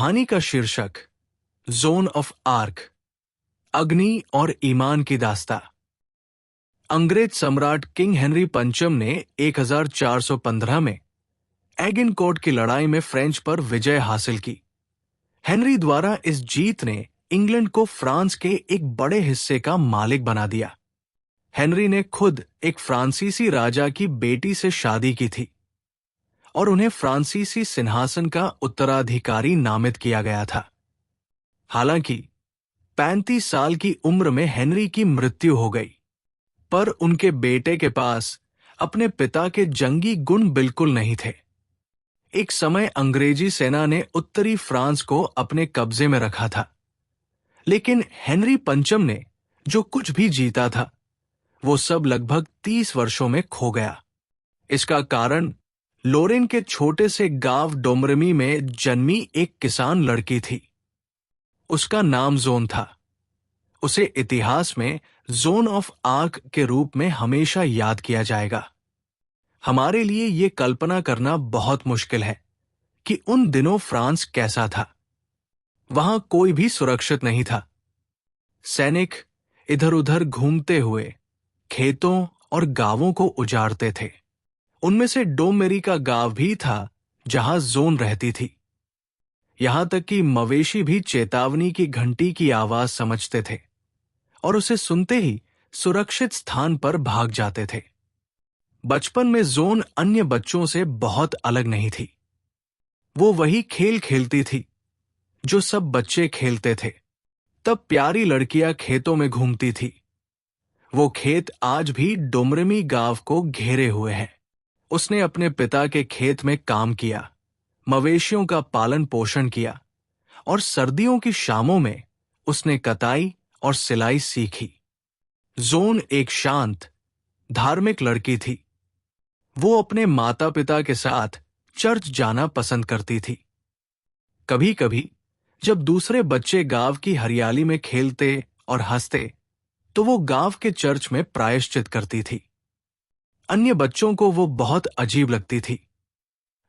कहानी का शीर्षक जोन ऑफ आर्क, अग्नि और ईमान की दास्ता। अंग्रेज सम्राट किंग हेनरी पंचम ने 1415 में एगिनकोर्ट की लड़ाई में फ्रेंच पर विजय हासिल की। हेनरी द्वारा इस जीत ने इंग्लैंड को फ्रांस के एक बड़े हिस्से का मालिक बना दिया। हेनरी ने खुद एक फ्रांसीसी राजा की बेटी से शादी की थी और उन्हें फ्रांसीसी सिंहासन का उत्तराधिकारी नामित किया गया था। हालांकि 35 साल की उम्र में हेनरी की मृत्यु हो गई, पर उनके बेटे के पास अपने पिता के जंगी गुण बिल्कुल नहीं थे। एक समय अंग्रेजी सेना ने उत्तरी फ्रांस को अपने कब्जे में रखा था, लेकिन हेनरी पंचम ने जो कुछ भी जीता था वो सब लगभग 30 वर्षों में खो गया। इसका कारण लोरेन के छोटे से गांव डोमरेमी में जन्मी एक किसान लड़की थी। उसका नाम जोन था। उसे इतिहास में जोन ऑफ आर्क के रूप में हमेशा याद किया जाएगा। हमारे लिए ये कल्पना करना बहुत मुश्किल है कि उन दिनों फ्रांस कैसा था। वहां कोई भी सुरक्षित नहीं था। सैनिक इधर उधर घूमते हुए खेतों और गांवों को उजाड़ते थे। उनमें से डोमेरी का गांव भी था जहां जोन रहती थी। यहां तक कि मवेशी भी चेतावनी की घंटी की आवाज समझते थे और उसे सुनते ही सुरक्षित स्थान पर भाग जाते थे। बचपन में जोन अन्य बच्चों से बहुत अलग नहीं थी। वो वही खेल खेलती थी जो सब बच्चे खेलते थे। तब प्यारी लड़कियां खेतों में घूमती थी। वो खेत आज भी डोमरेमी गांव को घेरे हुए हैं। उसने अपने पिता के खेत में काम किया, मवेशियों का पालन पोषण किया और सर्दियों की शामों में उसने कताई और सिलाई सीखी। जोन एक शांत, धार्मिक लड़की थी। वो अपने माता पिता के साथ चर्च जाना पसंद करती थी। कभी कभी जब दूसरे बच्चे गांव की हरियाली में खेलते और हंसते तो वो गांव के चर्च में प्रायश्चित करती थी। अन्य बच्चों को वो बहुत अजीब लगती थी,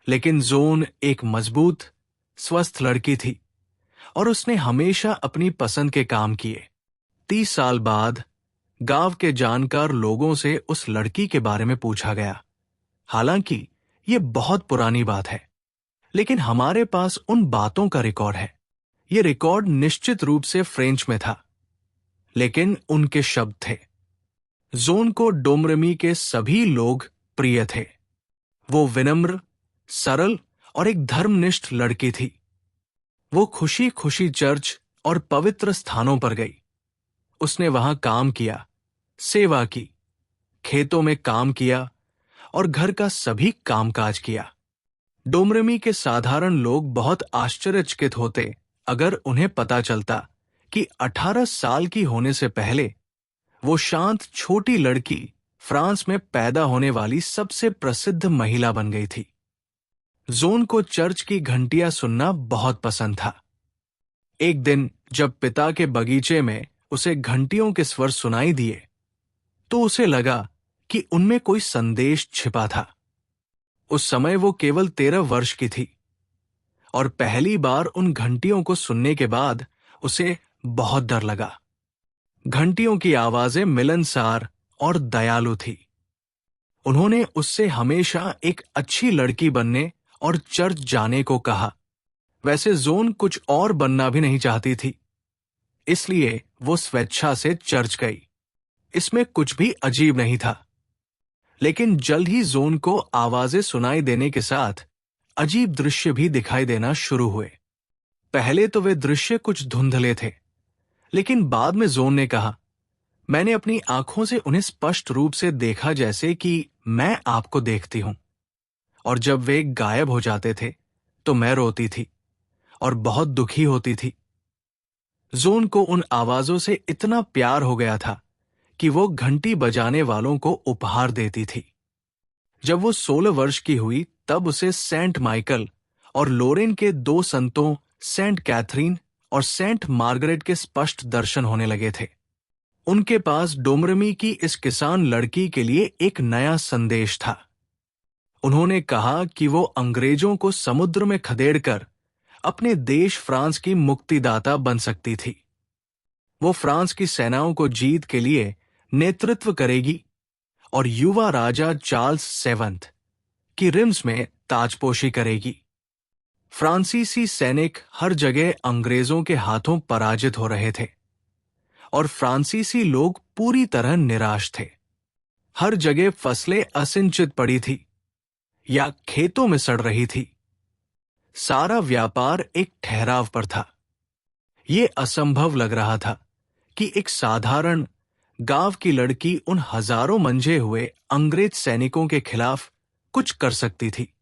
लेकिन जोन एक मजबूत, स्वस्थ लड़की थी और उसने हमेशा अपनी पसंद के काम किए। 30 साल बाद गांव के जानकार लोगों से उस लड़की के बारे में पूछा गया। हालांकि ये बहुत पुरानी बात है, लेकिन हमारे पास उन बातों का रिकॉर्ड है। ये रिकॉर्ड निश्चित रूप से फ्रेंच में था, लेकिन उनके शब्द थे। जोन को डोमरेमी के सभी लोग प्रिय थे। वो विनम्र, सरल और एक धर्मनिष्ठ लड़की थी। वो खुशी खुशी चर्च और पवित्र स्थानों पर गई। उसने वहां काम किया, सेवा की, खेतों में काम किया और घर का सभी कामकाज किया। डोमरेमी के साधारण लोग बहुत आश्चर्यचकित होते अगर उन्हें पता चलता कि 18 साल की होने से पहले वो शांत छोटी लड़की फ्रांस में पैदा होने वाली सबसे प्रसिद्ध महिला बन गई थी। जोन को चर्च की घंटियां सुनना बहुत पसंद था। एक दिन जब पिता के बगीचे में उसे घंटियों के स्वर सुनाई दिए, तो उसे लगा कि उनमें कोई संदेश छिपा था। उस समय वो केवल 13 वर्ष की थी और पहली बार उन घंटियों को सुनने के बाद उसे बहुत डर लगा। घंटियों की आवाजें मिलनसार और दयालु थी। उन्होंने उससे हमेशा एक अच्छी लड़की बनने और चर्च जाने को कहा। वैसे जोन कुछ और बनना भी नहीं चाहती थी, इसलिए वो स्वेच्छा से चर्च गई। इसमें कुछ भी अजीब नहीं था, लेकिन जल्द ही जोन को आवाजें सुनाई देने के साथ अजीब दृश्य भी दिखाई देना शुरू हुए। पहले तो वे दृश्य कुछ धुंधले थे, लेकिन बाद में जोन ने कहा, मैंने अपनी आंखों से उन्हें स्पष्ट रूप से देखा, जैसे कि मैं आपको देखती हूं। और जब वे गायब हो जाते थे तो मैं रोती थी और बहुत दुखी होती थी। जोन को उन आवाजों से इतना प्यार हो गया था कि वो घंटी बजाने वालों को उपहार देती थी। जब वो 16 वर्ष की हुई तब उसे सेंट माइकल और लोरेन के 2 संतों सेंट कैथरीन और सेंट मार्गरेट के स्पष्ट दर्शन होने लगे थे। उनके पास डोमरेमी की इस किसान लड़की के लिए एक नया संदेश था। उन्होंने कहा कि वो अंग्रेजों को समुद्र में खदेड़कर अपने देश फ्रांस की मुक्तिदाता बन सकती थी। वो फ्रांस की सेनाओं को जीत के लिए नेतृत्व करेगी और युवा राजा चार्ल्स सेवंथ की रिम्स में ताजपोशी करेगी। फ्रांसीसी सैनिक हर जगह अंग्रेजों के हाथों पराजित हो रहे थे और फ्रांसीसी लोग पूरी तरह निराश थे। हर जगह फसलें असिंचित पड़ी थी या खेतों में सड़ रही थी। सारा व्यापार एक ठहराव पर था। ये असंभव लग रहा था कि एक साधारण गांव की लड़की उन हजारों मंजे हुए अंग्रेज सैनिकों के खिलाफ कुछ कर सकती थी।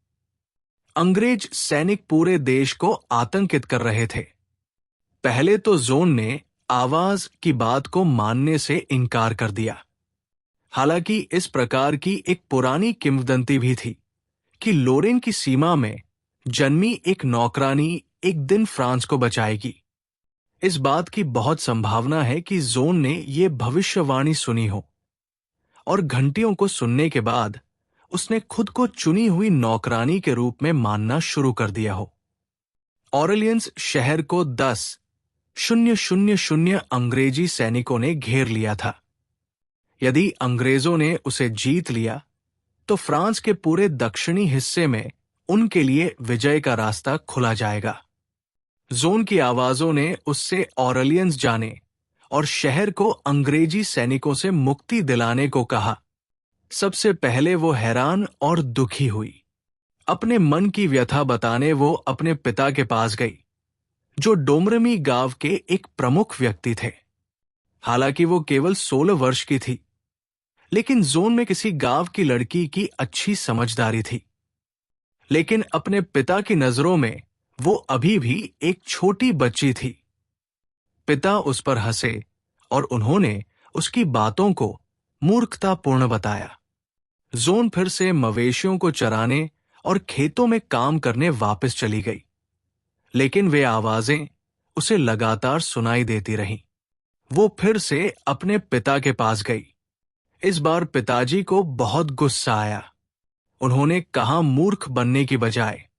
अंग्रेज सैनिक पूरे देश को आतंकित कर रहे थे। पहले तो जोन ने आवाज की बात को मानने से इनकार कर दिया। हालांकि इस प्रकार की एक पुरानी किंवदंती भी थी कि लोरेन की सीमा में जन्मी एक नौकरानी एक दिन फ्रांस को बचाएगी। इस बात की बहुत संभावना है कि जोन ने यह भविष्यवाणी सुनी हो और घंटियों को सुनने के बाद उसने खुद को चुनी हुई नौकरानी के रूप में मानना शुरू कर दिया हो। ऑरलियंस शहर को 10,000 अंग्रेजी सैनिकों ने घेर लिया था। यदि अंग्रेजों ने उसे जीत लिया तो फ्रांस के पूरे दक्षिणी हिस्से में उनके लिए विजय का रास्ता खुला जाएगा। जोन की आवाजों ने उससे ऑरलियंस जाने और शहर को अंग्रेजी सैनिकों से मुक्ति दिलाने को कहा। सबसे पहले वो हैरान और दुखी हुई। अपने मन की व्यथा बताने वो अपने पिता के पास गई, जो डोमरमी गांव के एक प्रमुख व्यक्ति थे। हालांकि वो केवल 16 वर्ष की थी, लेकिन जोन में किसी गांव की लड़की की अच्छी समझदारी थी। लेकिन अपने पिता की नजरों में वो अभी भी एक छोटी बच्ची थी। पिता उस पर हंसे और उन्होंने उसकी बातों को मूर्खतापूर्ण बताया। जोन फिर से मवेशियों को चराने और खेतों में काम करने वापस चली गई, लेकिन वे आवाजें उसे लगातार सुनाई देती रहीं। वो फिर से अपने पिता के पास गई। इस बार पिताजी को बहुत गुस्सा आया। उन्होंने कहा मूर्ख बनने की बजाय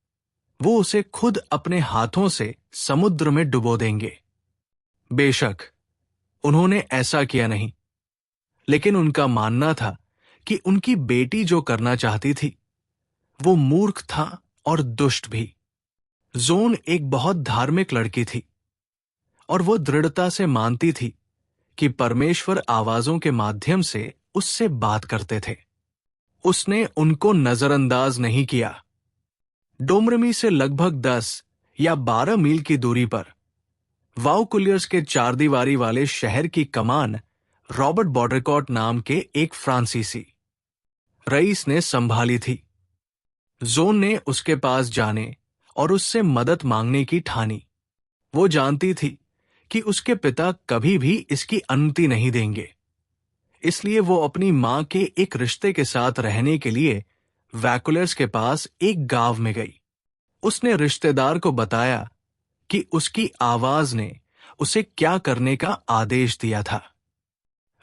वो उसे खुद अपने हाथों से समुद्र में डुबो देंगे। बेशक उन्होंने ऐसा किया नहीं, लेकिन उनका मानना था कि उनकी बेटी जो करना चाहती थी वो मूर्ख था और दुष्ट भी। जोन एक बहुत धार्मिक लड़की थी और वो दृढ़ता से मानती थी कि परमेश्वर आवाजों के माध्यम से उससे बात करते थे। उसने उनको नजरअंदाज नहीं किया। डोमरमी से लगभग 10 या 12 मील की दूरी पर वाउकुलियर्स के चारदीवारी वाले शहर की कमान रॉबर्ट बॉड्रिकॉट नाम के एक फ्रांसीसी रईस ने संभाली थी। जोन ने उसके पास जाने और उससे मदद मांगने की ठानी। वो जानती थी कि उसके पिता कभी भी इसकी अनुमति नहीं देंगे। इसलिए वो अपनी मां के एक रिश्ते के साथ रहने के लिए वैकुलर्स के पास एक गांव में गई। उसने रिश्तेदार को बताया कि उसकी आवाज ने उसे क्या करने का आदेश दिया था।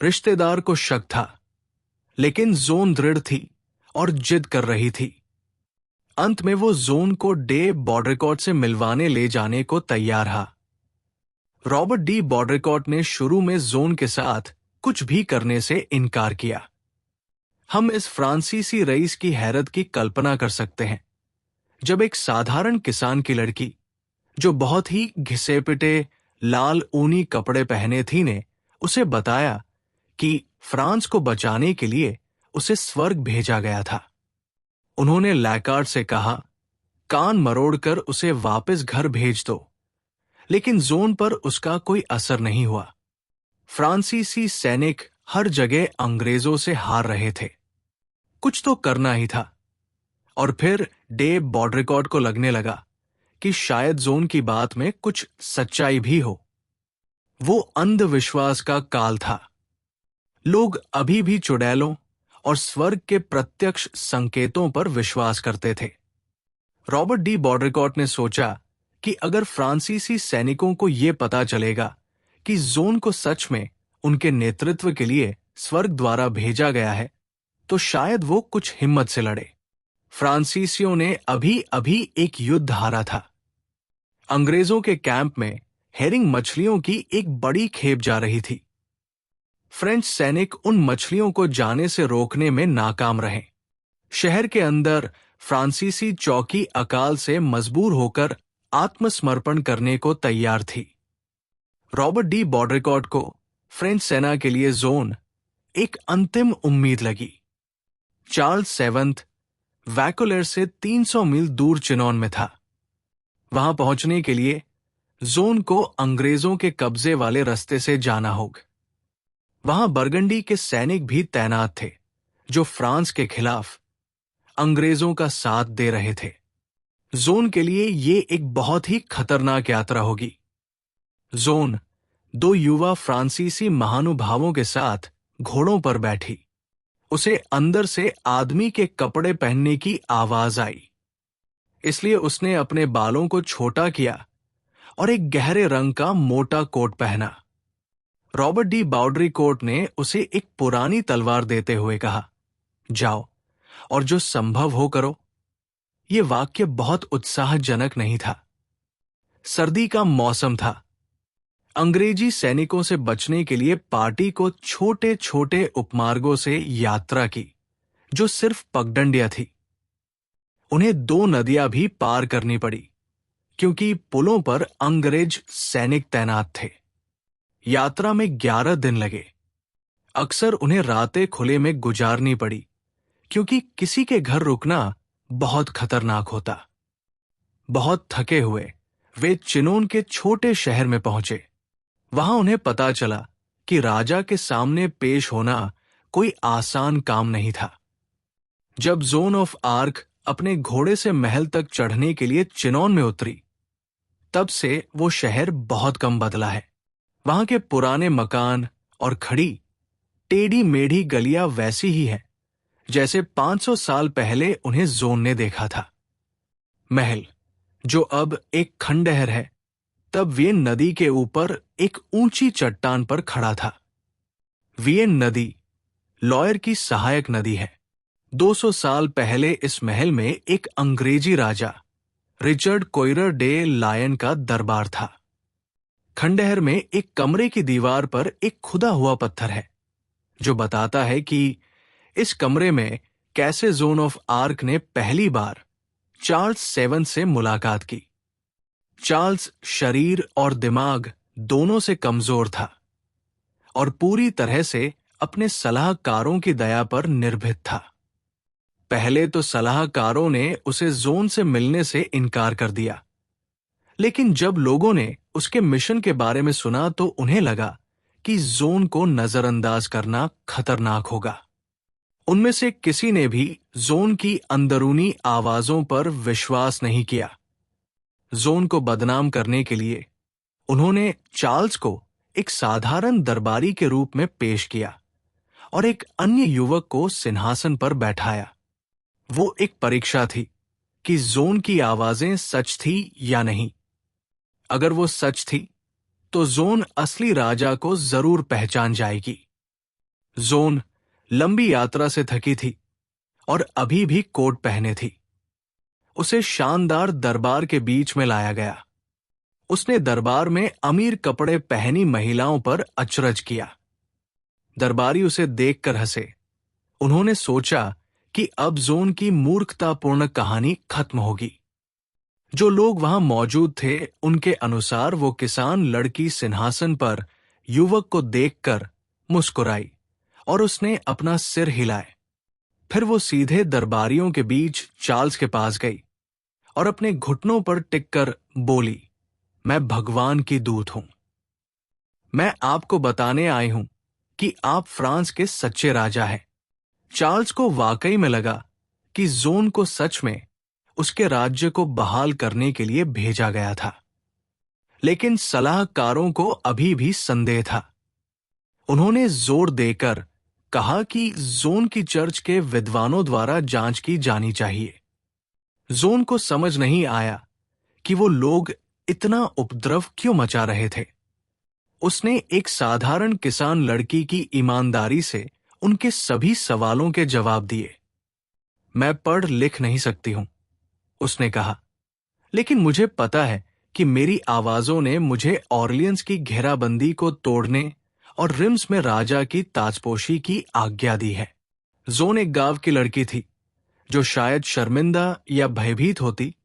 रिश्तेदार को शक था, लेकिन जोन दृढ़ थी और जिद कर रही थी। अंत में वो जोन को डे बॉड्रिकॉट से मिलवाने ले जाने को तैयार रहा। रॉबर्ट डी बॉड्रिकॉट ने शुरू में जोन के साथ कुछ भी करने से इनकार किया। हम इस फ्रांसीसी रईस की हैरत की कल्पना कर सकते हैं जब एक साधारण किसान की लड़की, जो बहुत ही घिसे पिटे लाल ऊनी कपड़े पहने थी, ने उसे बताया कि फ्रांस को बचाने के लिए उसे स्वर्ग भेजा गया था। उन्होंने लैकार्ड से कहा, कान मरोड़कर उसे वापस घर भेज दो, लेकिन जोन पर उसका कोई असर नहीं हुआ। फ्रांसीसी सैनिक हर जगह अंग्रेजों से हार रहे थे। कुछ तो करना ही था। और फिर डे बॉड्रिकॉट को लगने लगा कि शायद जोन की बात में कुछ सच्चाई भी हो। वो अंधविश्वास का काल था। लोग अभी भी चुड़ैलों और स्वर्ग के प्रत्यक्ष संकेतों पर विश्वास करते थे। रॉबर्ट डी बॉड्रिकॉट ने सोचा कि अगर फ्रांसीसी सैनिकों को यह पता चलेगा कि जोन को सच में उनके नेतृत्व के लिए स्वर्ग द्वारा भेजा गया है, तो शायद वो कुछ हिम्मत से लड़े। फ्रांसीसियों ने अभी अभी एक युद्ध हारा था। अंग्रेजों के कैंप में हेरिंग मछलियों की एक बड़ी खेप जा रही थी। फ्रेंच सैनिक उन मछलियों को जाने से रोकने में नाकाम रहे। शहर के अंदर फ्रांसीसी चौकी अकाल से मजबूर होकर आत्मसमर्पण करने को तैयार थी। रॉबर्ट डी बॉड्रिकॉट को फ्रेंच सेना के लिए जोन एक अंतिम उम्मीद लगी। चार्ल्स सेवंथ वैकोलर से 300 मील दूर चिनौन में था। वहां पहुंचने के लिए जोन को अंग्रेजों के कब्जे वाले रास्ते से जाना होगा। वहां बरगंडी के सैनिक भी तैनात थे जो फ्रांस के खिलाफ अंग्रेजों का साथ दे रहे थे। जोन के लिए ये एक बहुत ही खतरनाक यात्रा होगी। जोन 2 युवा फ्रांसीसी महानुभावों के साथ घोड़ों पर बैठी। उसे अंदर से आदमी के कपड़े पहनने की आवाज आई, इसलिए उसने अपने बालों को छोटा किया और एक गहरे रंग का मोटा कोट पहना। रॉबर्ट डी बॉड्रिकॉट ने उसे एक पुरानी तलवार देते हुए कहा, जाओ और जो संभव हो करो। यह वाक्य बहुत उत्साहजनक नहीं था। सर्दी का मौसम था। अंग्रेजी सैनिकों से बचने के लिए पार्टी को छोटे छोटे उपमार्गों से यात्रा की जो सिर्फ पगडंडियां थी। उन्हें 2 नदियां भी पार करनी पड़ी क्योंकि पुलों पर अंग्रेज सैनिक तैनात थे। यात्रा में 11 दिन लगे। अक्सर उन्हें रातें खुले में गुजारनी पड़ी क्योंकि किसी के घर रुकना बहुत खतरनाक होता। बहुत थके हुए वे चिनोन के छोटे शहर में पहुंचे। वहां उन्हें पता चला कि राजा के सामने पेश होना कोई आसान काम नहीं था। जब जोन ऑफ आर्क अपने घोड़े से महल तक चढ़ने के लिए चिनौन में उतरी, तब से वो शहर बहुत कम बदला है। वहां के पुराने मकान और खड़ी टेढ़ी मेढ़ी गलियां वैसी ही हैं जैसे 500 साल पहले उन्हें जोन ने देखा था। महल जो अब एक खंडहर है, तब वियन नदी के ऊपर एक ऊंची चट्टान पर खड़ा था। वियन नदी लॉयर की सहायक नदी है। 200 साल पहले इस महल में एक अंग्रेजी राजा रिचर्ड कोइरर डे लायन का दरबार था। खंडहर में एक कमरे की दीवार पर एक खुदा हुआ पत्थर है जो बताता है कि इस कमरे में कैसे जोन ऑफ आर्क ने पहली बार चार्ल्स 7 से मुलाकात की। चार्ल्स शरीर और दिमाग दोनों से कमजोर था और पूरी तरह से अपने सलाहकारों की दया पर निर्भीत था। पहले तो सलाहकारों ने उसे जोन से मिलने से इनकार कर दिया, लेकिन जब लोगों ने उसके मिशन के बारे में सुना तो उन्हें लगा कि जोन को नजरअंदाज करना खतरनाक होगा। उनमें से किसी ने भी जोन की अंदरूनी आवाजों पर विश्वास नहीं किया। जोन को बदनाम करने के लिए उन्होंने चार्ल्स को एक साधारण दरबारी के रूप में पेश किया और एक अन्य युवक को सिंहासन पर बैठाया। वो एक परीक्षा थी कि जोन की आवाजें सच थी या नहीं। अगर वो सच थी तो जोन असली राजा को जरूर पहचान जाएगी। जोन लंबी यात्रा से थकी थी और अभी भी कोट पहने थी। उसे शानदार दरबार के बीच में लाया गया। उसने दरबार में अमीर कपड़े पहनी महिलाओं पर अचरज किया। दरबारी उसे देखकर हंसे। उन्होंने सोचा कि अब जोन की मूर्खतापूर्ण कहानी खत्म होगी। जो लोग वहां मौजूद थे उनके अनुसार वो किसान लड़की सिंहासन पर युवक को देखकर मुस्कुराई और उसने अपना सिर हिलाए। फिर वो सीधे दरबारियों के बीच चार्ल्स के पास गई और अपने घुटनों पर टिककर बोली, मैं भगवान की दूत हूं। मैं आपको बताने आई हूं कि आप फ्रांस के सच्चे राजा हैं। चार्ल्स को वाकई में लगा कि जोन को सच में उसके राज्य को बहाल करने के लिए भेजा गया था, लेकिन सलाहकारों को अभी भी संदेह था। उन्होंने जोर देकर कहा कि जोन की चर्च के विद्वानों द्वारा जांच की जानी चाहिए। जोन को समझ नहीं आया कि वो लोग इतना उपद्रव क्यों मचा रहे थे। उसने एक साधारण किसान लड़की की ईमानदारी से उनके सभी सवालों के जवाब दिए। मैं पढ़ लिख नहीं सकती हूं, उसने कहा, लेकिन मुझे पता है कि मेरी आवाजों ने मुझे ऑरलियंस की घेराबंदी को तोड़ने और रिम्स में राजा की ताजपोशी की आज्ञा दी है। जोन एक गांव की लड़की थी जो शायद शर्मिंदा या भयभीत होती,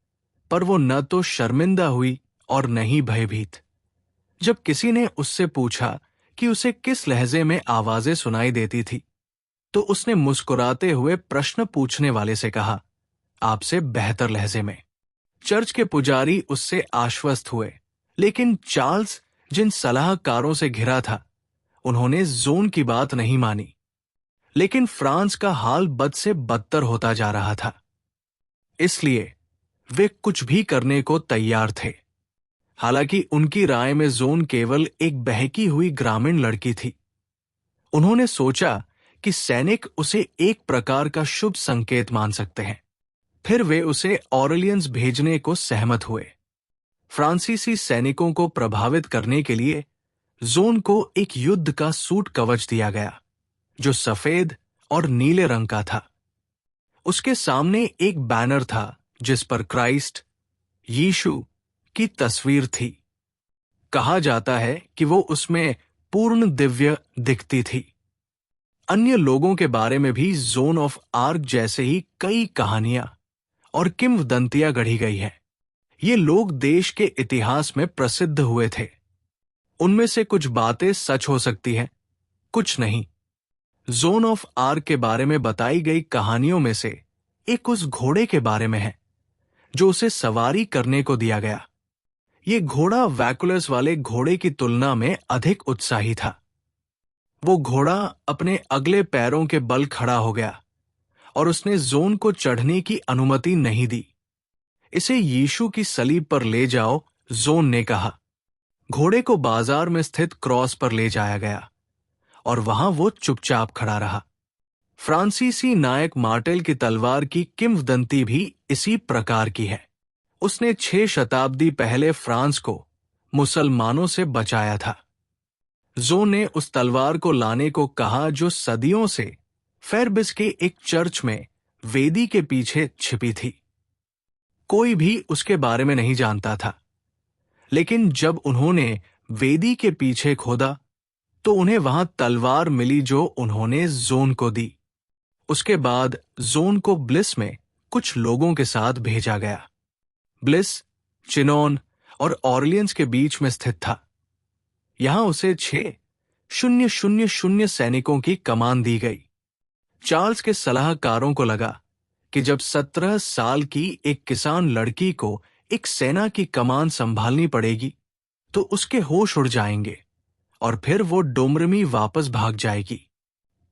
पर वो न तो शर्मिंदा हुई और न ही भयभीत। जब किसी ने उससे पूछा कि उसे किस लहजे में आवाजें सुनाई देती थी, तो उसने मुस्कुराते हुए प्रश्न पूछने वाले से कहा, आपसे बेहतर लहजे में। चर्च के पुजारी उससे आश्वस्त हुए, लेकिन चार्ल्स, जिन सलाहकारों से घिरा था, उन्होंने जोन की बात नहीं मानी। लेकिन फ्रांस का हाल बद से बदतर होता जा रहा था, इसलिए वे कुछ भी करने को तैयार थे। हालांकि उनकी राय में जोन केवल एक बहकी हुई ग्रामीण लड़की थी। उन्होंने सोचा कि सैनिक उसे एक प्रकार का शुभ संकेत मान सकते हैं। फिर वे उसे ऑरलियंस भेजने को सहमत हुए। फ्रांसीसी सैनिकों को प्रभावित करने के लिए जोन को एक युद्ध का सूट कवच दिया गया, जो सफेद और नीले रंग का था। उसके सामने एक बैनर था जिस पर क्राइस्ट, यीशु की तस्वीर थी। कहा जाता है कि वो उसमें पूर्ण दिव्य दिखती थी। अन्य लोगों के बारे में भी जोन ऑफ आर्क जैसे ही कई कहानियां और किंवदंतियां गढ़ी गई है। ये लोग देश के इतिहास में प्रसिद्ध हुए थे। उनमें से कुछ बातें सच हो सकती हैं, कुछ नहीं। जोन ऑफ आर्क के बारे में बताई गई कहानियों में से एक उस घोड़े के बारे में है जो उसे सवारी करने को दिया गया। ये घोड़ा वैकुलस वाले घोड़े की तुलना में अधिक उत्साही था। वो घोड़ा अपने अगले पैरों के बल खड़ा हो गया और उसने जोन को चढ़ने की अनुमति नहीं दी। इसे यीशु की सलीब पर ले जाओ, जोन ने कहा। घोड़े को बाजार में स्थित क्रॉस पर ले जाया गया और वहां वो चुपचाप खड़ा रहा। फ्रांसीसी नायक मार्टेल की तलवार की किंवदंती भी इसी प्रकार की है। उसने 6 शताब्दी पहले फ्रांस को मुसलमानों से बचाया था। जोन ने उस तलवार को लाने को कहा जो सदियों से फेरबिस के एक चर्च में वेदी के पीछे छिपी थी। कोई भी उसके बारे में नहीं जानता था, लेकिन जब उन्होंने वेदी के पीछे खोदा तो उन्हें वहां तलवार मिली जो उन्होंने जोन को दी। उसके बाद जोन को ब्लिस में कुछ लोगों के साथ भेजा गया। ब्लिस चिनोन और ऑरलियंस के बीच में स्थित था। यहां उसे 6,000 सैनिकों की कमान दी गई। चार्ल्स के सलाहकारों को लगा कि जब 17 साल की एक किसान लड़की को एक सेना की कमान संभालनी पड़ेगी तो उसके होश उड़ जाएंगे और फिर वो डोमरमी वापस भाग जाएगी।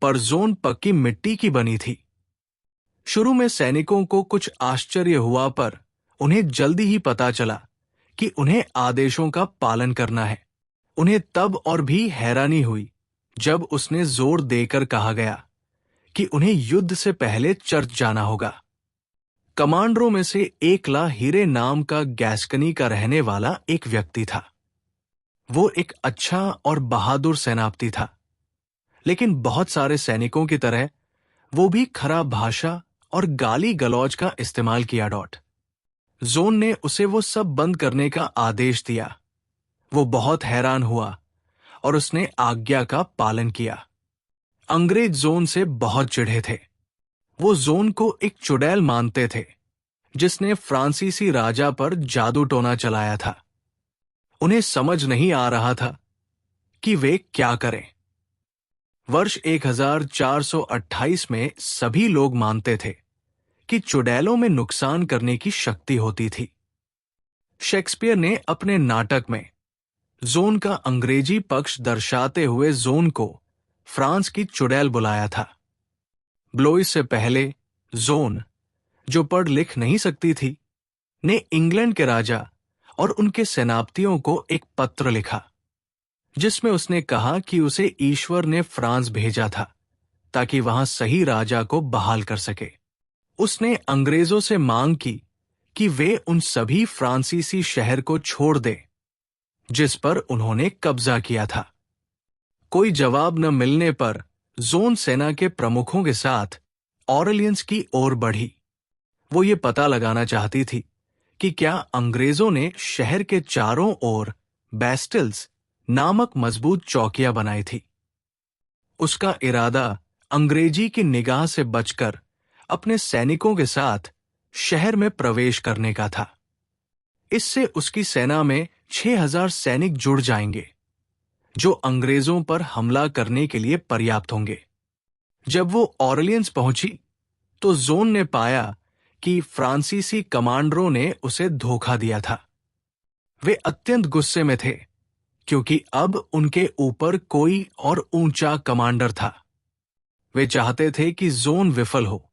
पर जोन पक्की मिट्टी की बनी थी। शुरू में सैनिकों को कुछ आश्चर्य हुआ, पर उन्हें जल्दी ही पता चला कि उन्हें आदेशों का पालन करना है। उन्हें तब और भी हैरानी हुई जब उसने जोर देकर कहा गया कि उन्हें युद्ध से पहले चर्च जाना होगा। कमांडरों में से एक ला हीरे नाम का गैस्कनी का रहने वाला एक व्यक्ति था। वो एक अच्छा और बहादुर सेनापति था, लेकिन बहुत सारे सैनिकों की तरह वो भी खराब भाषा और गाली गलौज का इस्तेमाल किया। जोन ने उसे वो सब बंद करने का आदेश दिया। वो बहुत हैरान हुआ और उसने आज्ञा का पालन किया। अंग्रेज जोन से बहुत चिढ़े थे। वो जोन को एक चुड़ैल मानते थे जिसने फ्रांसीसी राजा पर जादू टोना चलाया था। उन्हें समझ नहीं आ रहा था कि वे क्या करें। वर्ष 1428 में सभी लोग मानते थे कि चुड़ैलों में नुकसान करने की शक्ति होती थी। शेक्सपियर ने अपने नाटक में जोन का अंग्रेजी पक्ष दर्शाते हुए जोन को फ्रांस की चुड़ैल बुलाया था। ब्लोइस से पहले जोन, जो पढ़ लिख नहीं सकती थी, ने इंग्लैंड के राजा और उनके सेनापतियों को एक पत्र लिखा जिसमें उसने कहा कि उसे ईश्वर ने फ्रांस भेजा था ताकि वहां सही राजा को बहाल कर सके। उसने अंग्रेजों से मांग की कि वे उन सभी फ्रांसीसी शहर को छोड़ दें जिस पर उन्होंने कब्जा किया था। कोई जवाब न मिलने पर जोन सेना के प्रमुखों के साथ ऑरलियंस की ओर बढ़ी। वो ये पता लगाना चाहती थी कि क्या अंग्रेजों ने शहर के चारों ओर बैस्टिल्स नामक मजबूत चौकियां बनाई थी। उसका इरादा अंग्रेजी की निगाह से बचकर अपने सैनिकों के साथ शहर में प्रवेश करने का था। इससे उसकी सेना में 6000 सैनिक जुड़ जाएंगे, जो अंग्रेजों पर हमला करने के लिए पर्याप्त होंगे। जब वो ऑरलियंस पहुंची तो जोन ने पाया कि फ्रांसीसी कमांडरों ने उसे धोखा दिया था। वे अत्यंत गुस्से में थे, क्योंकि अब उनके ऊपर कोई और ऊंचा कमांडर था। वे चाहते थे कि जोन विफल हो,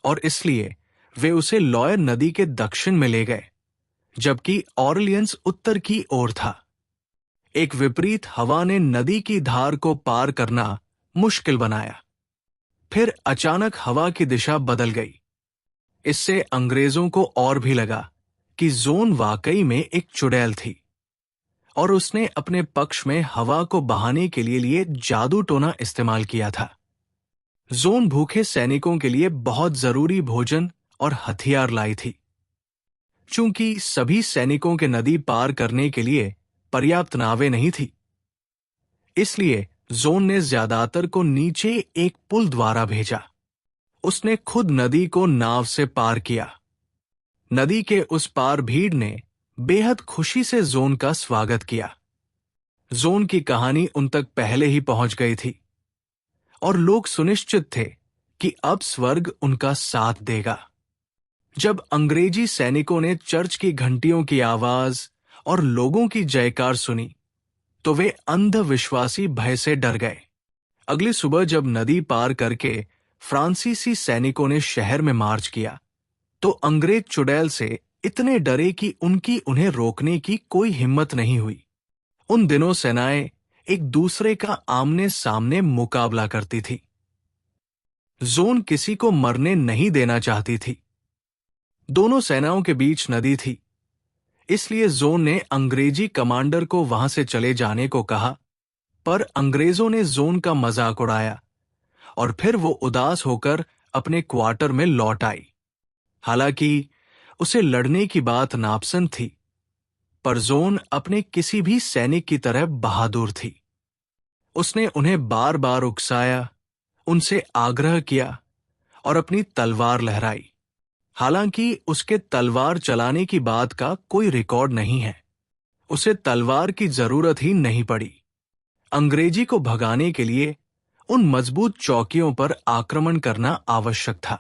और इसलिए वे उसे लॉयर नदी के दक्षिण में ले गए, जबकि ऑरलियंस उत्तर की ओर था। एक विपरीत हवा ने नदी की धार को पार करना मुश्किल बनाया। फिर अचानक हवा की दिशा बदल गई। इससे अंग्रेजों को और भी लगा कि जोन वाकई में एक चुड़ैल थी, और उसने अपने पक्ष में हवा को बहाने के लिए जादू टोना इस्तेमाल किया था। जोन भूखे सैनिकों के लिए बहुत जरूरी भोजन और हथियार लाई थी। चूंकि सभी सैनिकों के नदी पार करने के लिए पर्याप्त नावें नहीं थी, इसलिए जोन ने ज्यादातर को नीचे एक पुल द्वारा भेजा। उसने खुद नदी को नाव से पार किया। नदी के उस पार भीड़ ने बेहद खुशी से जोन का स्वागत किया। जोन की कहानी उन तक पहले ही पहुंच गई थी, और लोग सुनिश्चित थे कि अब स्वर्ग उनका साथ देगा। जब अंग्रेजी सैनिकों ने चर्च की घंटियों की आवाज और लोगों की जयकार सुनी, तो वे अंधविश्वासी भय से डर गए। अगली सुबह जब नदी पार करके फ्रांसीसी सैनिकों ने शहर में मार्च किया, तो अंग्रेज चुड़ैल से इतने डरे कि उनकी उन्हें रोकने की कोई हिम्मत नहीं हुई। उन दिनों सेनाएं एक दूसरे का आमने सामने मुकाबला करती थी। जोन किसी को मरने नहीं देना चाहती थी। दोनों सेनाओं के बीच नदी थी, इसलिए जोन ने अंग्रेजी कमांडर को वहां से चले जाने को कहा, पर अंग्रेजों ने जोन का मजाक उड़ाया, और फिर वो उदास होकर अपने क्वार्टर में लौट आई। हालांकि उसे लड़ने की बात नापसंद थी, पर जोन अपने किसी भी सैनिक की तरह बहादुर थी। उसने उन्हें बार बार उकसाया, उनसे आग्रह किया और अपनी तलवार लहराई। हालांकि उसके तलवार चलाने की बात का कोई रिकॉर्ड नहीं है। उसे तलवार की जरूरत ही नहीं पड़ी। अंग्रेजी को भगाने के लिए उन मजबूत चौकियों पर आक्रमण करना आवश्यक था,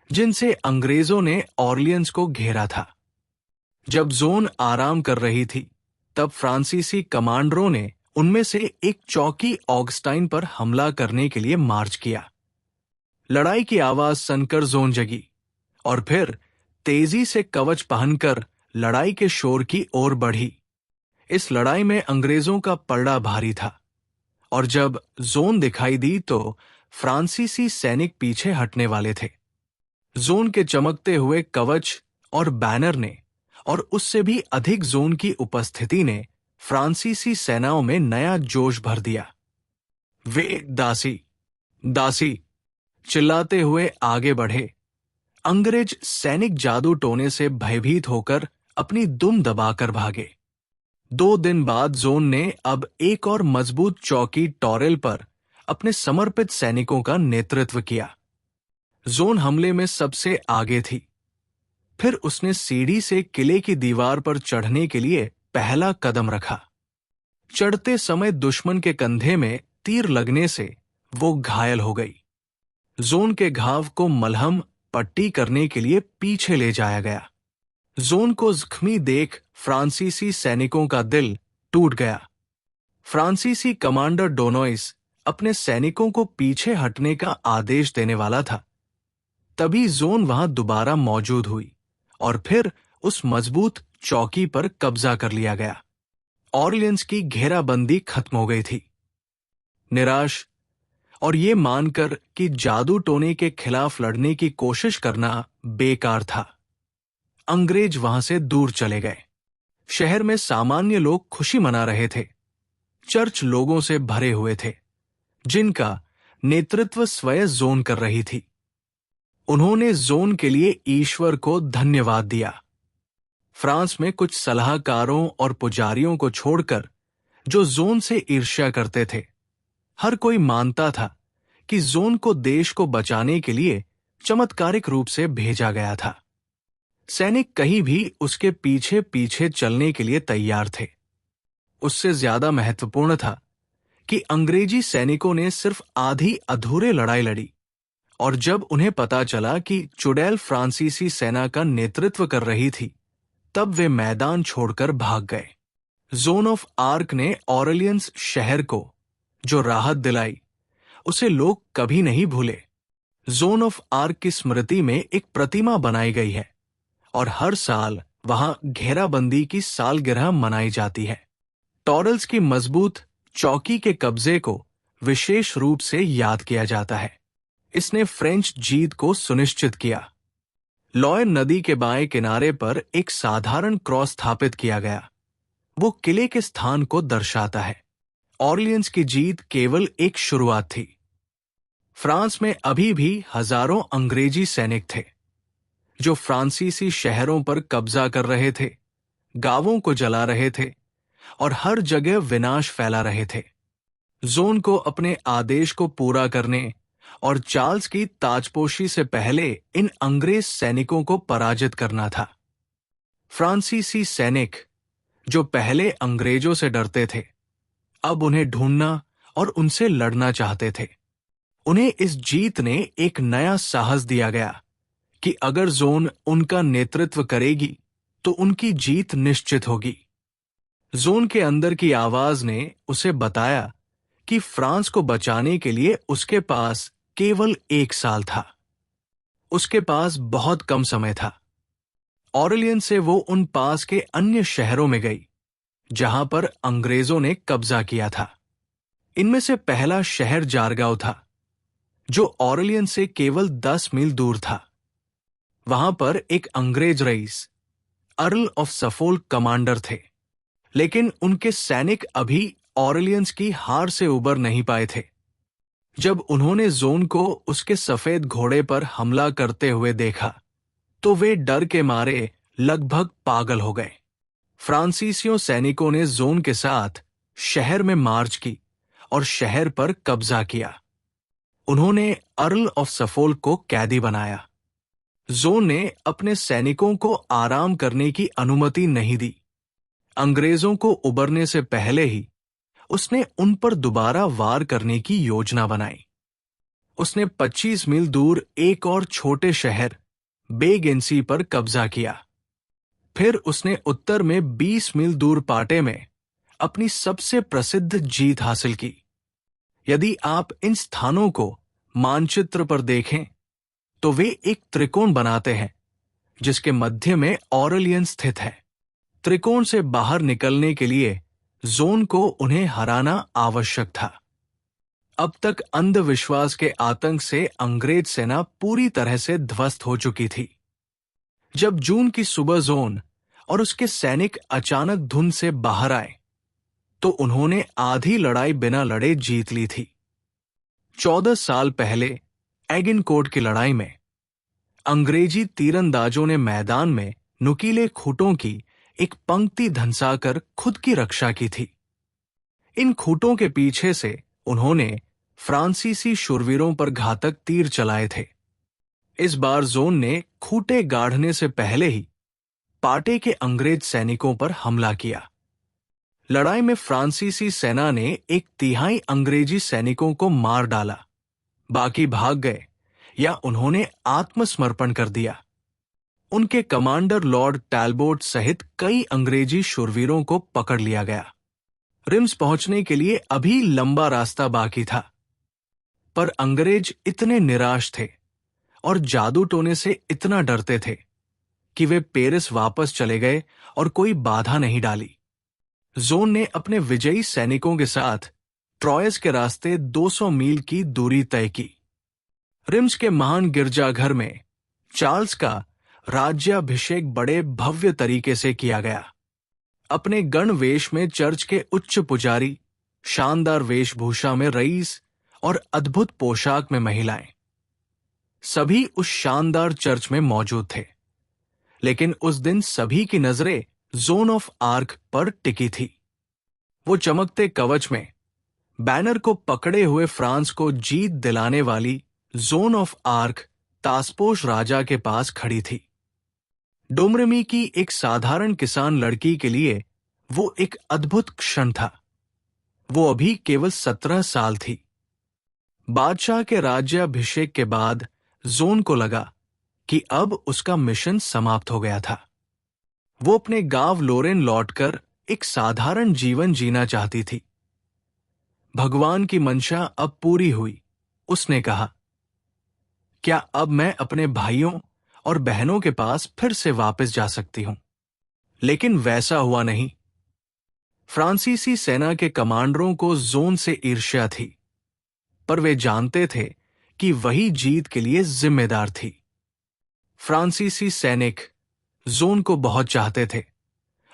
जिनसे अंग्रेजों ने ऑरलियंस को घेरा था। जब जोन आराम कर रही थी, तब फ्रांसीसी कमांडरों ने उनमें से एक चौकी ऑगस्टाइन पर हमला करने के लिए मार्च किया। लड़ाई की आवाज सुनकर जोन जगी, और फिर तेजी से कवच पहनकर लड़ाई के शोर की ओर बढ़ी। इस लड़ाई में अंग्रेजों का पलड़ा भारी था, और जब जोन दिखाई दी तो फ्रांसीसी सैनिक पीछे हटने वाले थे। जोन के चमकते हुए कवच और बैनर ने, और उससे भी अधिक जोन की उपस्थिति ने फ्रांसीसी सेनाओं में नया जोश भर दिया। वे दासी दासी चिल्लाते हुए आगे बढ़े। अंग्रेज सैनिक जादू टोने से भयभीत होकर अपनी दुम दबाकर भागे। 2 दिन बाद जोन ने अब एक और मजबूत चौकी टॉरेल पर अपने समर्पित सैनिकों का नेतृत्व किया। जोन हमले में सबसे आगे थी। फिर उसने सीढ़ी से किले की दीवार पर चढ़ने के लिए पहला कदम रखा। चढ़ते समय दुश्मन के कंधे में तीर लगने से वो घायल हो गई। जोन के घाव को मलहम पट्टी करने के लिए पीछे ले जाया गया। जोन को जख्मी देख फ्रांसीसी सैनिकों का दिल टूट गया। फ्रांसीसी कमांडर डोनोइस अपने सैनिकों को पीछे हटने का आदेश देने वाला था। तभी जोन वहां दोबारा मौजूद हुई, और फिर उस मजबूत चौकी पर कब्जा कर लिया गया। ऑरलियंस की घेराबंदी खत्म हो गई थी। निराश और ये मानकर कि जादू टोने के खिलाफ लड़ने की कोशिश करना बेकार था, अंग्रेज वहां से दूर चले गए। शहर में सामान्य लोग खुशी मना रहे थे। चर्च लोगों से भरे हुए थे, जिनका नेतृत्व स्वयं जोन कर रही थी। उन्होंने जोन के लिए ईश्वर को धन्यवाद दिया। फ्रांस में कुछ सलाहकारों और पुजारियों को छोड़कर जो जोन से ईर्ष्या करते थे, हर कोई मानता था कि जोन को देश को बचाने के लिए चमत्कारिक रूप से भेजा गया था। सैनिक कहीं भी उसके पीछे पीछे चलने के लिए तैयार थे। उससे ज्यादा महत्वपूर्ण था कि अंग्रेजी सैनिकों ने सिर्फ आधी अधूरे लड़ाई लड़ी, और जब उन्हें पता चला कि चुड़ैल फ्रांसीसी सेना का नेतृत्व कर रही थी, तब वे मैदान छोड़कर भाग गए। जोन ऑफ आर्क ने ऑरलियंस शहर को जो राहत दिलाई, उसे लोग कभी नहीं भूले। जोन ऑफ आर्क की स्मृति में एक प्रतिमा बनाई गई है और हर साल वहां घेराबंदी की सालगिरह मनाई जाती है। टॉरल्स की मजबूत चौकी के कब्जे को विशेष रूप से याद किया जाता है। इसने फ्रेंच जीत को सुनिश्चित किया। लॉयर नदी के बाएं किनारे पर एक साधारण क्रॉस स्थापित किया गया। वो किले के स्थान को दर्शाता है। ऑरलियंस की जीत केवल एक शुरुआत थी। फ्रांस में अभी भी हजारों अंग्रेजी सैनिक थे जो फ्रांसीसी शहरों पर कब्जा कर रहे थे, गांवों को जला रहे थे और हर जगह विनाश फैला रहे थे। जोन को अपने आदेश को पूरा करने और चार्ल्स की ताजपोशी से पहले इन अंग्रेज सैनिकों को पराजित करना था। फ्रांसीसी सैनिक जो पहले अंग्रेजों से डरते थे, अब उन्हें ढूंढना और उनसे लड़ना चाहते थे। उन्हें इस जीत ने एक नया साहस दिया गया कि अगर जोन उनका नेतृत्व करेगी तो उनकी जीत निश्चित होगी। जोन के अंदर की आवाज ने उसे बताया कि फ्रांस को बचाने के लिए उसके पास केवल 1 साल था। उसके पास बहुत कम समय था। ऑरलियन से वो उन पास के अन्य शहरों में गई जहां पर अंग्रेजों ने कब्जा किया था। इनमें से पहला शहर जारगांव था, जो ऑरलियन से केवल 10 मील दूर था। वहां पर एक अंग्रेज rice, earl of Suffolk commander थे, लेकिन उनके सैनिक अभी ऑरलियंस की हार से उबर नहीं पाए थे। जब उन्होंने जोन को उसके सफेद घोड़े पर हमला करते हुए देखा, तो वे डर के मारे लगभग पागल हो गए। फ्रांसीसियों सैनिकों ने जोन के साथ शहर में मार्च की और शहर पर कब्जा किया। उन्होंने अर्ल ऑफ सफोल्क को कैदी बनाया। जोन ने अपने सैनिकों को आराम करने की अनुमति नहीं दी। अंग्रेजों को उबरने से पहले ही उसने उन पर दोबारा वार करने की योजना बनाई। उसने 25 मील दूर एक और छोटे शहर बेगेंसी पर कब्जा किया। फिर उसने उत्तर में 20 मील दूर पाटे में अपनी सबसे प्रसिद्ध जीत हासिल की। यदि आप इन स्थानों को मानचित्र पर देखें तो वे एक त्रिकोण बनाते हैं जिसके मध्य में ऑरलियन स्थित है। त्रिकोण से बाहर निकलने के लिए जोन को उन्हें हराना आवश्यक था। अब तक अंधविश्वास के आतंक से अंग्रेज सेना पूरी तरह से ध्वस्त हो चुकी थी। जब जून की सुबह जोन और उसके सैनिक अचानक धुंध से बाहर आए, तो उन्होंने आधी लड़ाई बिना लड़े जीत ली थी। 14 साल पहले एगिनकोर्ट की लड़ाई में अंग्रेजी तीरंदाजों ने मैदान में नुकीले खूंटों की एक पंक्ति धंसाकर खुद की रक्षा की थी। इन खूंटों के पीछे से उन्होंने फ्रांसीसी शूरवीरों पर घातक तीर चलाए थे। इस बार जोन ने खूंटे गाढ़ने से पहले ही पाटे के अंग्रेज सैनिकों पर हमला किया। लड़ाई में फ्रांसीसी सेना ने 1/3 अंग्रेजी सैनिकों को मार डाला। बाकी भाग गए या उन्होंने आत्मसमर्पण कर दिया। उनके कमांडर लॉर्ड टैलबोट सहित कई अंग्रेजी शूरवीरों को पकड़ लिया गया। रिम्स पहुंचने के लिए अभी लंबा रास्ता बाकी था, पर अंग्रेज इतने निराश थे और जादू टोने से इतना डरते थे कि वे पेरिस वापस चले गए और कोई बाधा नहीं डाली। जोन ने अपने विजयी सैनिकों के साथ ट्रॉयस के रास्ते 200 मील की दूरी तय की। रिम्स के महान गिरजाघर में चार्ल्स का राज्याभिषेक बड़े भव्य तरीके से किया गया। अपने गणवेश में चर्च के उच्च पुजारी, शानदार वेशभूषा में रईस और अद्भुत पोशाक में महिलाएं, सभी उस शानदार चर्च में मौजूद थे। लेकिन उस दिन सभी की नजरें जोन ऑफ आर्क पर टिकी थी। वो चमकते कवच में बैनर को पकड़े हुए फ्रांस को जीत दिलाने वाली जोन ऑफ आर्क तासपोश राजा के पास खड़ी थी। डोमरेमी की एक साधारण किसान लड़की के लिए वो एक अद्भुत क्षण था। वो अभी केवल 17 साल थी। बादशाह के राज्याभिषेक के बाद जोन को लगा कि अब उसका मिशन समाप्त हो गया था। वो अपने गांव लोरेन लौटकर एक साधारण जीवन जीना चाहती थी। भगवान की मंशा अब पूरी हुई। उसने कहा, क्या अब मैं अपने भाइयों और बहनों के पास फिर से वापस जा सकती हूं? लेकिन वैसा हुआ नहीं। फ्रांसीसी सेना के कमांडरों को जोन से ईर्ष्या थी, पर वे जानते थे कि वही जीत के लिए जिम्मेदार थी। फ्रांसीसी सैनिक जोन को बहुत चाहते थे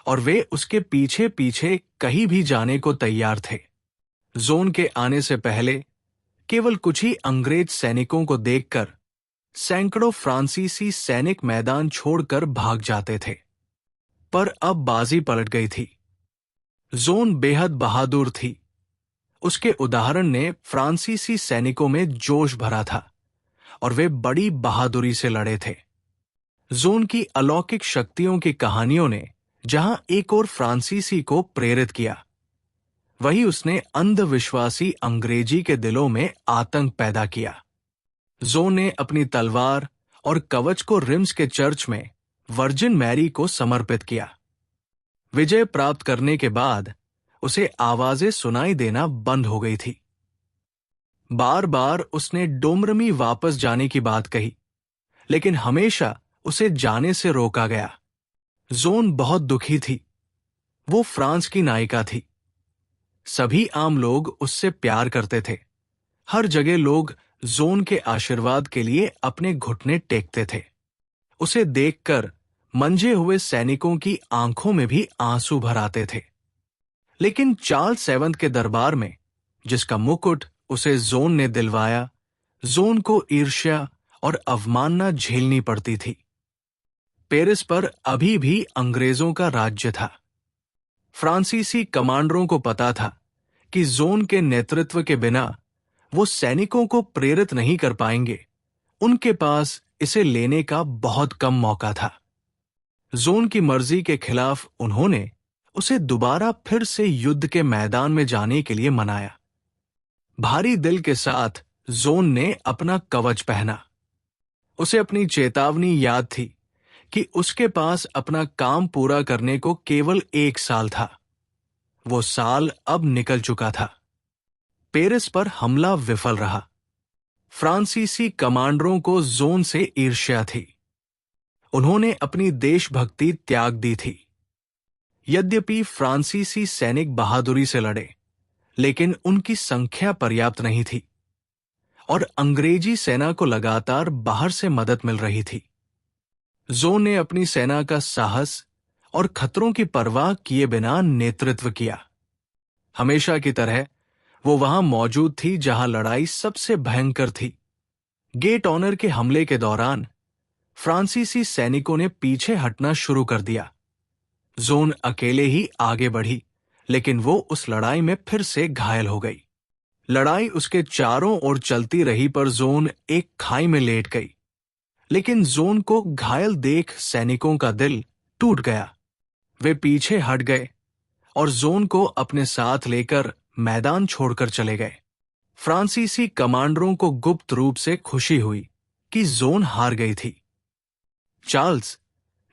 और वे उसके पीछे पीछे कहीं भी जाने को तैयार थे। जोन के आने से पहले केवल कुछ ही अंग्रेज सैनिकों को देखकर सैकड़ों फ्रांसीसी सैनिक मैदान छोड़कर भाग जाते थे। पर अब बाजी पलट गई थी। जोन बेहद बहादुर थी। उसके उदाहरण ने फ्रांसीसी सैनिकों में जोश भरा था और वे बड़ी बहादुरी से लड़े थे। जोन की अलौकिक शक्तियों की कहानियों ने जहां एक और फ्रांसीसी को प्रेरित किया, वही उसने अंधविश्वासी अंग्रेजी के दिलों में आतंक पैदा किया। जोन ने अपनी तलवार और कवच को रिम्स के चर्च में वर्जिन मैरी को समर्पित किया। विजय प्राप्त करने के बाद उसे आवाजें सुनाई देना बंद हो गई थी। बार बार उसने डोमरमी वापस जाने की बात कही, लेकिन हमेशा उसे जाने से रोका गया। जोन बहुत दुखी थी। वो फ्रांस की नायिका थी। सभी आम लोग उससे प्यार करते थे। हर जगह लोग जोन के आशीर्वाद के लिए अपने घुटने टेकते थे। उसे देखकर मंजे हुए सैनिकों की आंखों में भी आंसू भर आते थे। लेकिन चार्ल्स सेवंथ के दरबार में, जिसका मुकुट उसे जोन ने दिलवाया, जोन को ईर्ष्या और अवमानना झेलनी पड़ती थी। पेरिस पर अभी भी अंग्रेजों का राज्य था। फ्रांसीसी कमांडरों को पता था कि जोन के नेतृत्व के बिना वो सैनिकों को प्रेरित नहीं कर पाएंगे। उनके पास इसे लेने का बहुत कम मौका था। जोन की मर्जी के खिलाफ उन्होंने उसे दोबारा फिर से युद्ध के मैदान में जाने के लिए मनाया। भारी दिल के साथ जोन ने अपना कवच पहना। उसे अपनी चेतावनी याद थी कि उसके पास अपना काम पूरा करने को केवल 1 साल था। वो साल अब निकल चुका था। पेरिस पर हमला विफल रहा। फ्रांसीसी कमांडरों को जोन से ईर्ष्या थी। उन्होंने अपनी देशभक्ति त्याग दी थी। यद्यपि फ्रांसीसी सैनिक बहादुरी से लड़े, लेकिन उनकी संख्या पर्याप्त नहीं थी और अंग्रेजी सेना को लगातार बाहर से मदद मिल रही थी। जोन ने अपनी सेना का साहस और खतरों की परवाह किए बिना नेतृत्व किया। हमेशा की तरह वो वहां मौजूद थी जहां लड़ाई सबसे भयंकर थी। गेट ऑनर के हमले के दौरान फ्रांसीसी सैनिकों ने पीछे हटना शुरू कर दिया। जोन अकेले ही आगे बढ़ी, लेकिन वो उस लड़ाई में फिर से घायल हो गई। लड़ाई उसके चारों ओर चलती रही, पर जोन एक खाई में लेट गई। लेकिन जोन को घायल देख सैनिकों का दिल टूट गया। वे पीछे हट गए और जोन को अपने साथ लेकर मैदान छोड़कर चले गए। फ्रांसीसी कमांडरों को गुप्त रूप से खुशी हुई कि जोन हार गई थी। चार्ल्स,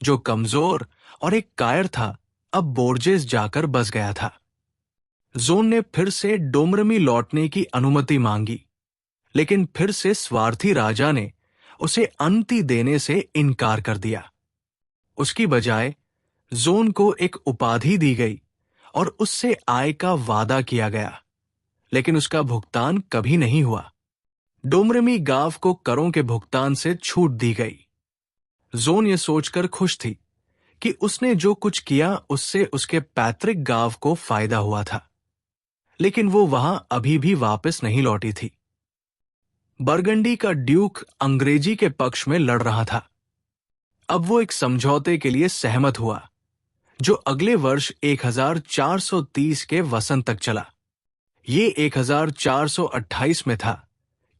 जो कमजोर और एक कायर था, अब बोर्जेस जाकर बस गया था। जोन ने फिर से डोमरमी लौटने की अनुमति मांगी, लेकिन फिर से स्वार्थी राजा ने उसे अनुमति देने से इनकार कर दिया। उसकी बजाय जोन को एक उपाधि दी गई और उससे आय का वादा किया गया, लेकिन उसका भुगतान कभी नहीं हुआ। डोमरमी गांव को करों के भुगतान से छूट दी गई। जोन ये सोचकर खुश थी कि उसने जो कुछ किया उससे उसके पैतृक गांव को फायदा हुआ था, लेकिन वो वहां अभी भी वापस नहीं लौटी थी। बरगंडी का ड्यूक अंग्रेजी के पक्ष में लड़ रहा था। अब वो एक समझौते के लिए सहमत हुआ जो अगले वर्ष 1430 के वसंत तक चला। ये 1428 में था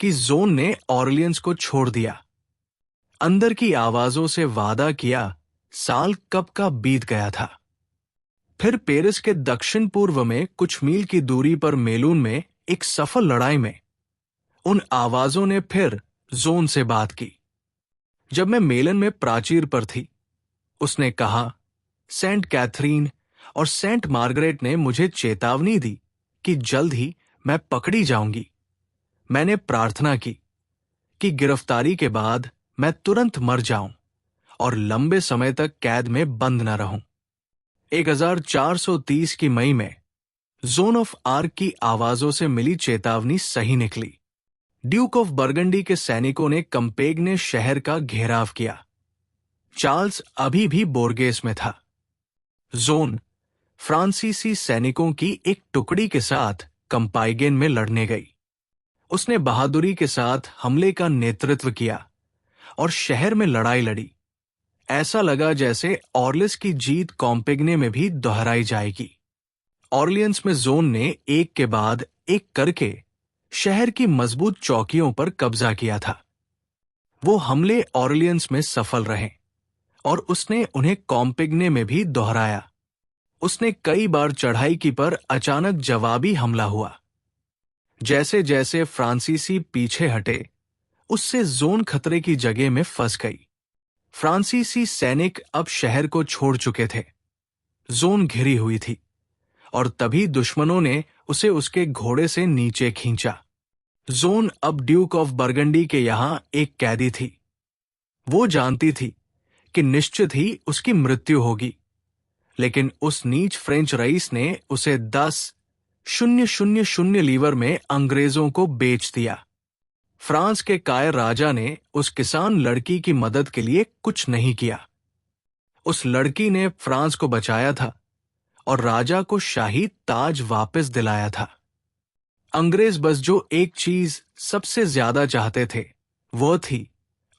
कि जोन ने ऑरलियंस को छोड़ दिया। अंदर की आवाजों से वादा किया, साल कब का बीत गया था। फिर पेरिस के दक्षिण पूर्व में कुछ मील की दूरी पर मेलून में एक सफल लड़ाई में उन आवाजों ने फिर जोन से बात की। जब मैं मेलन में प्राचीर पर थी, उसने कहा, सेंट कैथरीन और सेंट मार्गरेट ने मुझे चेतावनी दी कि जल्द ही मैं पकड़ी जाऊंगी। मैंने प्रार्थना की कि गिरफ्तारी के बाद मैं तुरंत मर जाऊं और लंबे समय तक कैद में बंद न रहूं। 1430 की मई में जोन ऑफ आर्क की आवाजों से मिली चेतावनी सही निकली। ड्यूक ऑफ बर्गंडी के सैनिकों ने कंपेगने शहर का घेराव किया। चार्ल्स अभी भी बोर्गेस में था। जोन फ्रांसीसी सैनिकों की एक टुकड़ी के साथ कंपाइगेन में लड़ने गई। उसने बहादुरी के साथ हमले का नेतृत्व किया और शहर में लड़ाई लड़ी। ऐसा लगा जैसे ऑर्लिस की जीत कॉम्पेगने में भी दोहराई जाएगी। ऑर्लियंस में जोन ने एक के बाद एक करके शहर की मजबूत चौकियों पर कब्जा किया था। वो हमले ऑर्लियंस में सफल रहे और उसने उन्हें कॉम्पेगने में भी दोहराया। उसने कई बार चढ़ाई की पर अचानक जवाबी हमला हुआ। जैसे जैसे फ्रांसीसी पीछे हटे, उससे जोन खतरे की जगह में फंस गई। फ्रांसीसी सैनिक अब शहर को छोड़ चुके थे। जोन घिरी हुई थी और तभी दुश्मनों ने उसे उसके घोड़े से नीचे खींचा। जोन अब ड्यूक ऑफ बर्गंडी के यहां एक कैदी थी। वो जानती थी कि निश्चित ही उसकी मृत्यु होगी, लेकिन उस नीच फ्रेंच रईस ने उसे 10,000 लीवर में अंग्रेजों को बेच दिया। फ्रांस के कायर राजा ने उस किसान लड़की की मदद के लिए कुछ नहीं किया। उस लड़की ने फ्रांस को बचाया था और राजा को शाही ताज वापस दिलाया था। अंग्रेज बस जो एक चीज सबसे ज्यादा चाहते थे, वह थी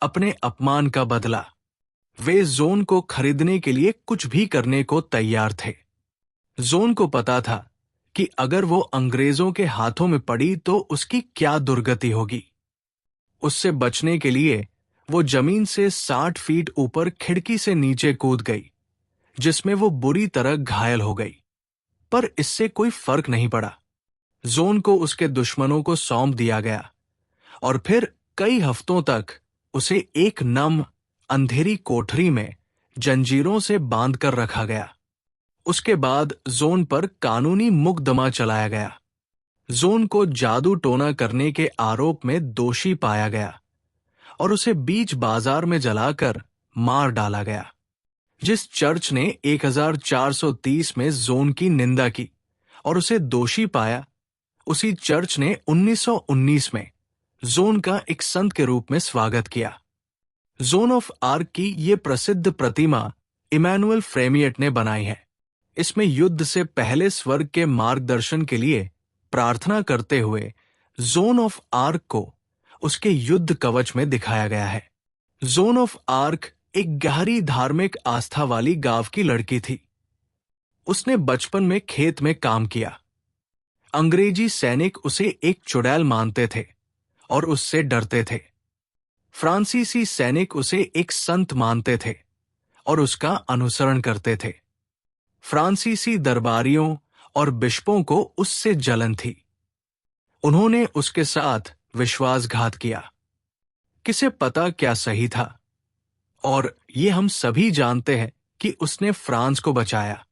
अपने अपमान का बदला। वे जोन को खरीदने के लिए कुछ भी करने को तैयार थे। जोन को पता था कि अगर वो अंग्रेजों के हाथों में पड़ी तो उसकी क्या दुर्गति होगी। उससे बचने के लिए वो जमीन से 60 फीट ऊपर खिड़की से नीचे कूद गई, जिसमें वो बुरी तरह घायल हो गई। पर इससे कोई फर्क नहीं पड़ा। जोन को उसके दुश्मनों को सौंप दिया गया और फिर कई हफ्तों तक उसे एक नम अंधेरी कोठरी में जंजीरों से बांधकर रखा गया। उसके बाद जोन पर कानूनी मुकदमा चलाया गया। जोन को जादू टोना करने के आरोप में दोषी पाया गया और उसे बीच बाजार में जलाकर मार डाला गया। जिस चर्च ने 1430 में जोन की निंदा की और उसे दोषी पाया, उसी चर्च ने 1919 में जोन का एक संत के रूप में स्वागत किया। जोन ऑफ आर्क की ये प्रसिद्ध प्रतिमा इमैनुअल फ्रेमियट ने बनाई है। इसमें युद्ध से पहले स्वर्ग के मार्गदर्शन के लिए प्रार्थना करते हुए जोन ऑफ आर्क को उसके युद्ध कवच में दिखाया गया है। जोन ऑफ आर्क एक गहरी धार्मिक आस्था वाली गांव की लड़की थी। उसने बचपन में खेत में काम किया। अंग्रेजी सैनिक उसे एक चुड़ैल मानते थे और उससे डरते थे। फ्रांसीसी सैनिक उसे एक संत मानते थे और उसका अनुसरण करते थे। फ्रांसीसी दरबारियों और बिशपों को उससे जलन थी। उन्होंने उसके साथ विश्वासघात किया। किसे पता क्या सही था, और ये हम सभी जानते हैं कि उसने फ्रांस को बचाया।